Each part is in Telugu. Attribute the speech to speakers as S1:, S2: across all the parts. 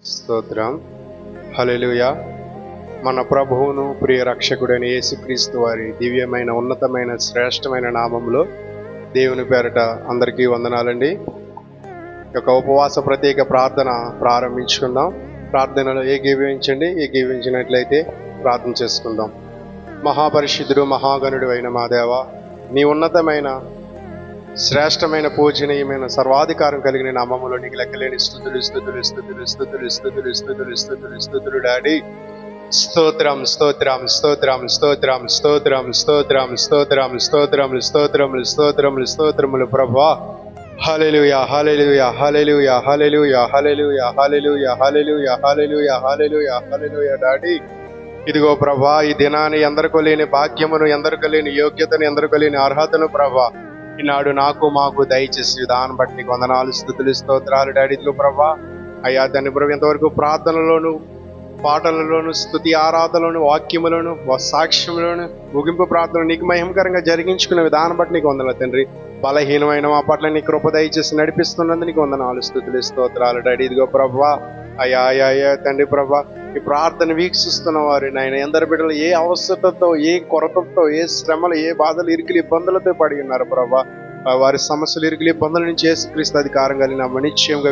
S1: స్తోత్రం. హల్లెలూయా. మన ప్రభువును ప్రియ రక్షకుడైన యేసుక్రీస్తు వారి దివ్యమైన ఉన్నతమైన శ్రేష్టమైన నామంలో దేవుని పేరట అందరికీ వందనాలండి. ఈ యొక్క ఉపవాస ప్రత్యేక ప్రార్థన ప్రారంభించుకుందాం. ప్రార్థనలో ఏకీభవించినట్లయితే ప్రార్థన చేసుకుందాం. మహాపరిశుద్ధుడు మహాగణుడు అయిన మా దేవ, నీ ఉన్నతమైన శ్రేష్టమైన పూజనీయమైన సర్వాధికారం కలిగిన నామములో నీకు లెక్కలేని స్తుతులు స్తుతులు స్తుతులు స్తుతులు స్తుతులు స్తుతులు స్తుతులు స్తుతులు డాడీ. స్తోత్రం స్తోత్రం స్తోత్రం స్తోత్రం స్తోత్రం స్తోత్రం స్తోత్రం స్తోత్రములు స్తోత్రములు స్తోత్రములు స్తోత్రములు ప్రభువా. హల్లెలూయా హల్లెలూయా హల్లెలూయా హల్లెలూయా హల్లెలూయా హల్లెలూయా హల్లెలూయా హల్లెలూయా హల్లెలూయా హల్లెలూయా డాడీ. ఇదిగో ప్రభా, ఈ దినాన్ని ఎందరికో లేని భాగ్యమును, ఎందరికో లేని యోగ్యతను, ఎందరికో లేని అర్హతను ప్రభా ఈనాడు నాకు మాకు దయచేసి దాన్ని బట్టి నీకు వందనాలు స్తుతులు స్తోత్రాలు డాడీ. ఇదిగో ప్రభా అయ్యా దాన్ని ప్రభు ఎంతవరకు ప్రార్థనలోను, పాటలలోను, స్తుతి ఆరాధనలోను, వాక్యములను, సాక్ష్యములను, ముగింపు ప్రార్థన నీకు మహిమకరంగా జరిగించుకునే విధానం బట్టి నీకు వందనాలు తండ్రి. బలహీనమైన మా పట్ల నీ కృప దయచేసి నడిపిస్తున్నందుకు నీకు వందనాలు స్తుతులు స్తోత్రాలు డాడీ. ఇదిగో ప్రభా అయ్యా అయ్యా అయ్యా తండ్రి ప్రభా, ఈ ప్రార్థన వీక్షిస్తున్న వారు నాయన ఎందరి బిడ్డలు ఏ అవసరతతో, ఏ కొరతతో, ఏ శ్రమలు, ఏ బాధలు, ఇరుకులు, ఇబ్బందులతో పడి ఉన్నారు ప్రభా. వారి సమస్యలు, ఇరుకులు, ఇబ్బందుల నుంచి యేసుక్రీస్తు అధికారం కలిగిన నిశ్చయంగా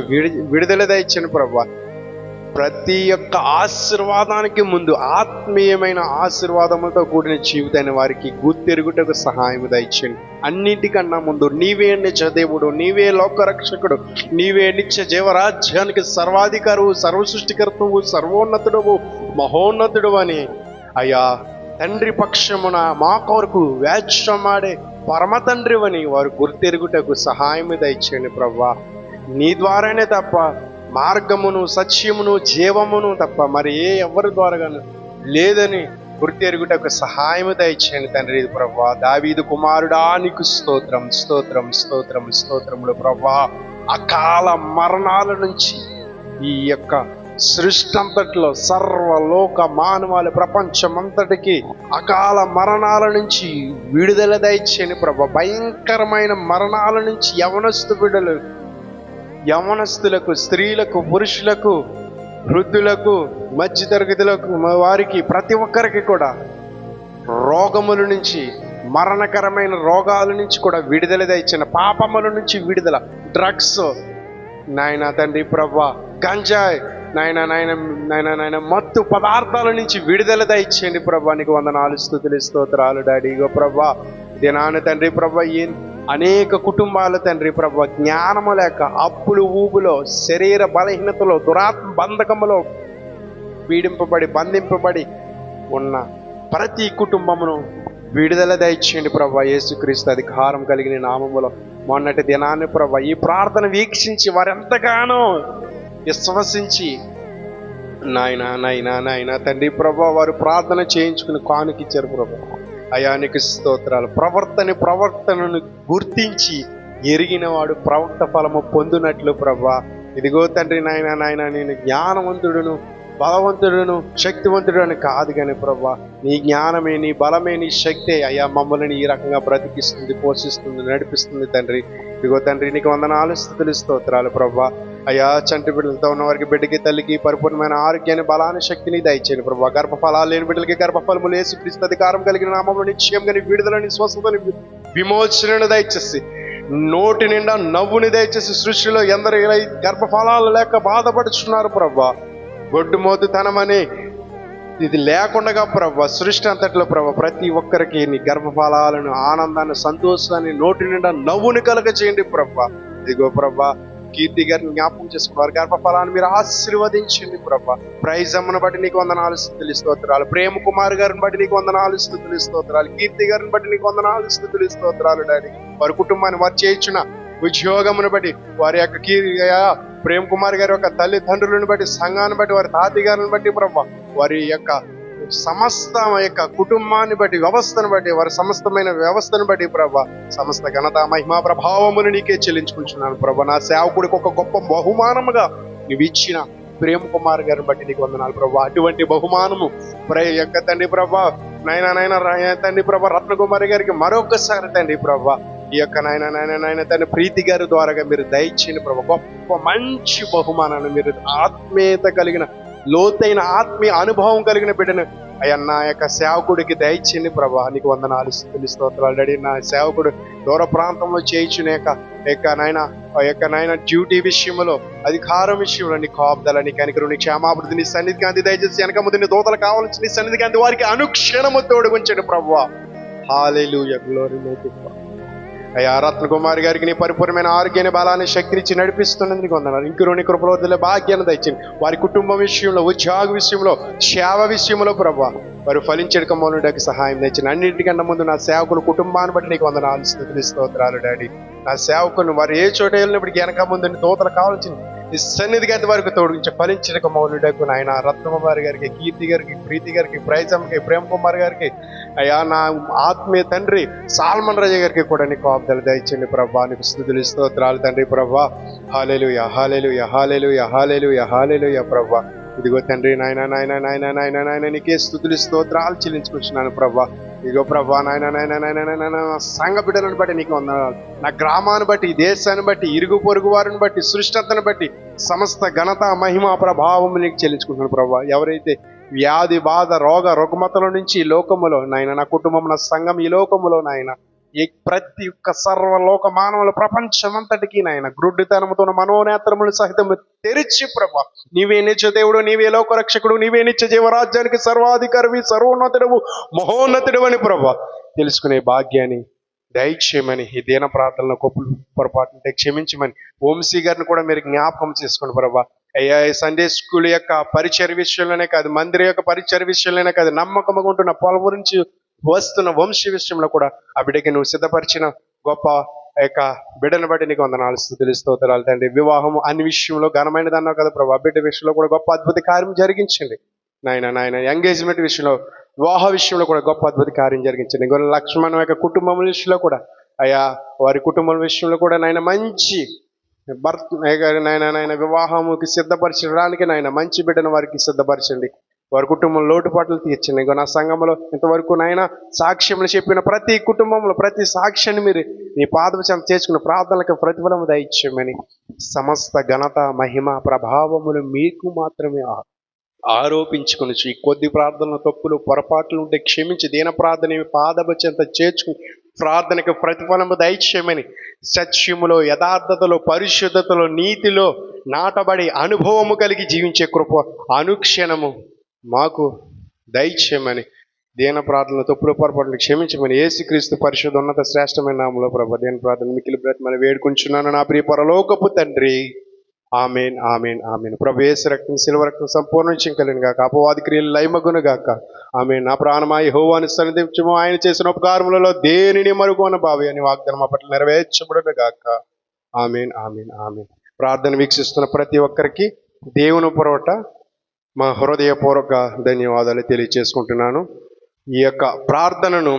S1: విడుదల దయచని ప్రభా. ప్రతి ఒక్క ఆశీర్వాదానికి ముందు ఆత్మీయమైన ఆశీర్వాదములతో కూడిన జీవితాన్ని వారికి గుర్తెరుగుటకు సహాయం దయచేయండి. అన్నిటికన్నా ముందు నీవే నిత్య దేవుడు, నీవే లోకరక్షకుడు, నీవే నిత్య జీవరాజ్యానికి సర్వాధికారువు, సర్వసృష్టికర్తవు, సర్వోన్నతుడవు, మహోన్నతుడు అని అయ్యా తండ్రి పక్షమున మా కొరకు వేచ్యమాడే పరమ తండ్రివని వారు గుర్తెరుగుటకు సహాయం దయచేయండి ప్రభా. నీ ద్వారానే తప్ప మార్గమును, సత్యమును, జీవమును తప్ప మరి ఎవరి ద్వారాగాను లేదని గుర్తెరుగుటకు సహాయం దయచేయండి తండ్రి ప్రభా. దావీదు కుమారుడా నీకు స్తోత్రం స్తోత్రం స్తోత్రం స్తోత్రములు ప్రభా. అకాల మరణాల నుంచి ఈ యొక్క సృష్టి అంతట్లో సర్వలోక మానవాళి ప్రపంచమంతటికి అకాల మరణాల నుంచి విడుదల దయచేయండి ప్రభా. భయంకరమైన మరణాల నుంచి యవనస్తులకు, స్త్రీలకు, పురుషులకు, వృద్ధులకు, మధ్యతరగతులకు, వారికి ప్రతి ఒక్కరికి కూడా రోగముల నుంచి, మరణకరమైన రోగాల నుంచి కూడా విడుదల దయచిన, పాపముల నుంచి విడుదల, డ్రగ్స్ నాయన తండ్రి ప్రభా, గంజాయి నాయన నాయన నాయన నాయన మత్తు పదార్థాల నుంచి విడుదల దయచేయండి ప్రభా. నీకు వందనాలు స్తుతులు స్తోత్రాలు డాడీ. ఇగో ప్రభా దినాన్ని తండ్రి ప్రభా అనేక కుటుంబాలు తండ్రి ప్రభా జ్ఞానము లేక అప్పులు ఊబులో, శరీర బలహీనతలో, దురాత్మ బంధకములో బంధింపబడి ఉన్న ప్రతి కుటుంబమును విడుదల దయచేయండి ప్రభా. యేసుక్రీస్తు అధికారం కలిగిన నామములో మొన్నటి దినాన్ని ప్రభా ఈ ప్రార్థన వీక్షించి వారెంతగానో విశ్వసించి నాయన నాయన నాయన తండ్రి ప్రభా వారు ప్రార్థన చేయించుకుని కానుకిచ్చారు ప్రభా. అయానికి స్తోత్రాలు. ప్రవర్తనను గుర్తించి ఎరిగిన వాడు ప్రవక్త ఫలము పొందినట్లు ప్రభా. ఇదిగో తండ్రి నాయన నాయన నేను జ్ఞానవంతుడును, బలవంతుడును, శక్తివంతుడు అని కాదు కానీ ప్రభా నీ జ్ఞానమే, నీ బలమే, నీ శక్తే అయ్యా మమ్మల్ని ఈ రకంగా బ్రతికిస్తుంది, పోషిస్తుంది, నడిపిస్తుంది తండ్రి. ఇదిగో తండ్రి నీకు వందనాలు స్తుతులు స్తోత్రాలు ప్రభా. అయ్యా చంటి బిడ్డలతో ఉన్న వారికి, బిడ్డకి, తల్లికి పరిపూర్ణమైన ఆరోగ్యాన్ని, బలాన్ని, శక్తిని దయచేయండి ప్రభా. గర్భఫలాలు లేని బిడ్డలకి గర్భఫలములు యేసుక్రీస్తు అధికారం కలిగిన నామములో నిశ్చయంగా విడుదలని, స్వస్థతని, విమోచనను దయచేసి, నోటి నిండా నవ్వుని దయచేసి. సృష్టిలో ఎందరు గర్భఫలాలు లేక బాధపడుచున్నారు ప్రభా. గొడ్డు మోతుతనమని ఇది లేకుండా ప్రభా సృష్టి అంతట్లో ప్రభా ప్రతి ఒక్కరికి నీ గర్భఫలాలను, ఆనందాన్ని, సంతోషాన్ని, నోటి నిండా నవ్వుని కలగ చేయండి ప్రభా. ఇదిగో ప్రభా కీర్తి గారిని జ్ఞాపకం చేసుకున్నారు, గర్భఫలాన్ని మీరు ఆశీర్వదించండి ప్రభా. ప్రైజ్ అమ్మను బట్టి నీకు వందనాలు స్తుతులు స్తోత్రాలు. ప్రేమ కుమార్ గారిని బట్టి నీకు వందనాలు స్తుతులు స్తోత్రాలు. కీర్తి గారిని బట్టి నీకు వందనాలు స్తుతులు స్తోత్రాలు డాడీ. వారి కుటుంబాన్ని, వారు చేయించిన ఉద్యోగమును బట్టి, వారి యొక్క ప్రేమ్ కుమార్ గారి యొక్క తల్లిదండ్రులను బట్టి, సంఘాన్ని బట్టి, వారి తాతయ్య గారిని బట్టి ప్రభా, వారి యొక్క సమస్త యొక్క కుటుంబాన్ని బట్టి, వ్యవస్థను బట్టి, వారి సమస్తమైన వ్యవస్థను బట్టి ప్రభా సమస్త ఘనత, మహిమా, ప్రభావమును నీకే చెల్లించుకుంటున్నాను ప్రభా. నా సేవకుడికి ఒక గొప్ప బహుమానముగా నువ్వు ఇచ్చిన ప్రేమ్ కుమార్ గారిని బట్టి నీకు వందనాలు ప్రభా. అటువంటి బహుమానము యొక్క తండ్రి ప్రభా నైనా తండ్రి ప్రభా రత్నకుమారి గారికి మరొకసారి తండ్రి ప్రభా ఈ యొక్క నాయన తన ప్రీతి గారి ద్వారాగా మీరు దయచేయండి ప్రభా. గొప్ప మంచి బహుమానాన్ని మీరు ఆత్మీయత కలిగిన లోతైన ఆత్మీయ అనుభవం కలిగిన బిడ్డను అయ్యా నా యొక్క సేవకుడికి దయచేయండి ప్రభా. నీకు వందనాలు స్తుతులు స్తోత్రాలు డాడీ. నా సేవకుడు దూర ప్రాంతంలో చేయించిన యొక్క నాయన డ్యూటీ విషయంలో, అధికారం విషయంలో నీ కాపుదల, నీ కనికరు, నీ క్షేమాభివృద్ధి, నీ సన్నిధికి అంది దయచేసి వెనక ముందు నీ దూతలు కావాల్సి నీ సన్నిధికి అంది వారికి అనుక్షణము తోడుగుంచండి ప్రభువా. హల్లెలూయా, గ్లోరీ టు గాడ్. అయ్యా రత్నకుమారి గారికి నీ పరిపూర్ణమైన ఆరోగ్యాన్ని, బలాన్ని, శక్తినిచ్చి నడిపిస్తున్నందుకు వందనాలు. ఇంకుని కృపలోతుల భాగ్యాన్ని దయచేయండి. వారి కుటుంబం విషయంలో, ఉద్యోగ విషయంలో, సేవ విషయంలో ప్రభువా వారు ఫలించడకమోనుటకు సహాయం తెచ్చింది. అన్నింటికన్నా ముందు నా సేవకులు కుటుంబాన్ని బట్టి నీకు వందనాలు స్తుతులు స్తోత్రాలు డాడీ. నా సేవకుని వారు ఏ చోట వెళ్ళినప్పటికీ వెనక ముందు దూతలు కావాల్సింది నీ సన్నిధికి అంత వరకు తోడించి ఫలించడకమోనుటకు నాయన రత్నకుమారి గారికి, కీర్తి గారికి, ప్రీతి గారికి, ప్రైజమ్మకి, ప్రేమ్ కుమార్ గారికి, అయ్యా నా ఆత్మీయ తండ్రి సాల్మన్ రాజు గారికి కూడా నీకు కాపుదల దయచేయండి ప్రభా. నీకు స్తుతులు స్తోత్రాలు తండ్రి ప్రభా. హల్లెలూయా, హల్లెలూయా, హల్లెలూయా, హల్లెలూయా, హల్లెలూయా ప్రభా. ఇదిగో తండ్రి నాయన నీకే స్తుతులు స్తోత్రాలు చెల్లించుకుంటున్నాను ప్రభా. ఇదిగో ప్రభా నాయన సంఘ బిడ్డలను బట్టి నీకు వందనాలు. నా గ్రామాన్ని బట్టి, ఈ దేశాన్ని బట్టి, ఇరుగు పొరుగు వారిని బట్టి, సృష్టతను బట్టి సమస్త ఘనత, మహిమ, ప్రభావం నీకు చెల్లించుకుంటున్నాను ప్రభా. ఎవరైతే వ్యాధి, బాధ, రోగ రుగ్మతల నుంచి ఈ లోకములో నాయన, నా కుటుంబం, నా సంఘం ఈ లోకములో నాయన, ఈ ప్రతి ఒక్క సర్వలోక మానవుల ప్రపంచమంతటికి నాయన గ్రుడ్డితనముతో మనోనేత్రములు సహితము తెరిచి ప్రభా నీవే నిత్య దేవుడు, నీవే లోకరక్షకుడు, నీవే నిత్య జీవరాజ్యానికి సర్వాధికారివి, సర్వోన్నతుడవు, మహోన్నతుడు అని ప్రభా తెలుసుకునే భాగ్యాన్ని దయచేయమని, ఈ దీన ప్రార్థనలో కొప్పులు పొరపాటు క్షమించమని వంశీ గారిని కూడా మీరు జ్ఞాపకం చేసుకోండి ప్రభా. అయ్యా సండే స్కూల్ యొక్క పరిచయ విషయంలోనే కాదు, మందిర యొక్క పరిచయ విషయంలోనే కాదు, నమ్మకంగా ఉంటున్న పొలం గురించి వస్తున్న వంశీ విషయంలో కూడా ఆ బిడ్డకి నువ్వు సిద్ధపరిచిన గొప్ప యొక్క బిడ్డను బట్టి నీకు వందనాలు స్తుతులు స్తోత్రాలు తండ్రి. వివాహం అన్ని విషయంలో ఘనమైనది అన్నావు కదా ప్రభా. బిడ్డ విషయంలో కూడా గొప్ప అద్భుత కార్యం జరిగించండి నాయన. ఎంగేజ్మెంట్ విషయంలో, వివాహ విషయంలో కూడా గొప్ప అద్భుత కార్యం జరిగించండి. లక్ష్మణ్ యొక్క కుటుంబం విషయంలో కూడా అయ్యా వారి కుటుంబం విషయంలో కూడా నాయన మంచి నాయన వివాహముకి సిద్ధపరచడానికి నాయన మంచి బిడ్డను వారికి సిద్ధపరచండి. వారి కుటుంబం లోటుపాట్లు తీర్చండి. నా సంఘంలో ఇంతవరకు నాయన సాక్ష్యములు చెప్పిన ప్రతి కుటుంబంలో ప్రతి సాక్ష్యాన్ని మీరు నీ పాదపు చెంత చేసుకున్న ప్రార్థనలకు ప్రతిఫలము దయచేయమని, సమస్త ఘనత, మహిమ, ప్రభావములు మీకు మాత్రమే ఆరోపించుకుని ఈ కొద్ది ప్రార్థనల తప్పులు పొరపాట్లు ఉంటే క్షమించి దీన ప్రార్థన పాదపు చెంత చేర్చుకుని ప్రార్థనకు ప్రతిఫలము దయచేయమని, సత్యములో, యథార్థతలో, పరిశుద్ధతలో, నీతిలో నాటబడి అనుభవము కలిగి జీవించే కృప అనుక్షణము మాకు దయచేయమని, దీన ప్రార్థనలు తప్పులు పొరపాట్లు క్షమించమని యేసుక్రీస్తు పరిశుద్ధ ఉన్నత శ్రేష్టమైన నామములో ప్రభు దీన ప్రార్థన మిక్కిలి బ్రతిమని వేడుకుంటున్నాను నా ప్రియ పరలోకపు తండ్రి. Amen, amen, amen. ప్రభు యేసు రక్తం, శిలువ రక్తం సంపూర్ణ కలిగిన గాక, అపవాది క్రియలు లయమగును గాక. ఆమెన్. నా ప్రాణమా యెహోవాను సన్నిధించుము, ఆయన చేసిన ఉపకారములలో దేనిని మరుగోన భావి అని వాగ్దానం మా పట్ల నెరవేర్చబడును గాక. Amen, amen, amen. ప్రార్థన వీక్షిస్తున్న ప్రతి ఒక్కరికి దేవుని పొరవట మా హృదయపూర్వక ధన్యవాదాలు తెలియచేసుకుంటున్నాను. ఈ యొక్క ప్రార్థనను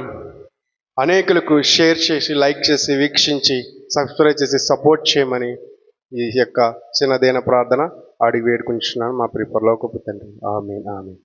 S1: అనేకులకు షేర్ చేసి, లైక్ చేసి, వీక్షించి, సబ్స్క్రైబ్ చేసి సపోర్ట్ చేయమని ఈ యొక్క చిన్నదైన ప్రార్థన అడిగి వేడుకుంటున్నాను మా ప్రియ పరలోకపు తండ్రి. ఆమేన్, ఆమేన్.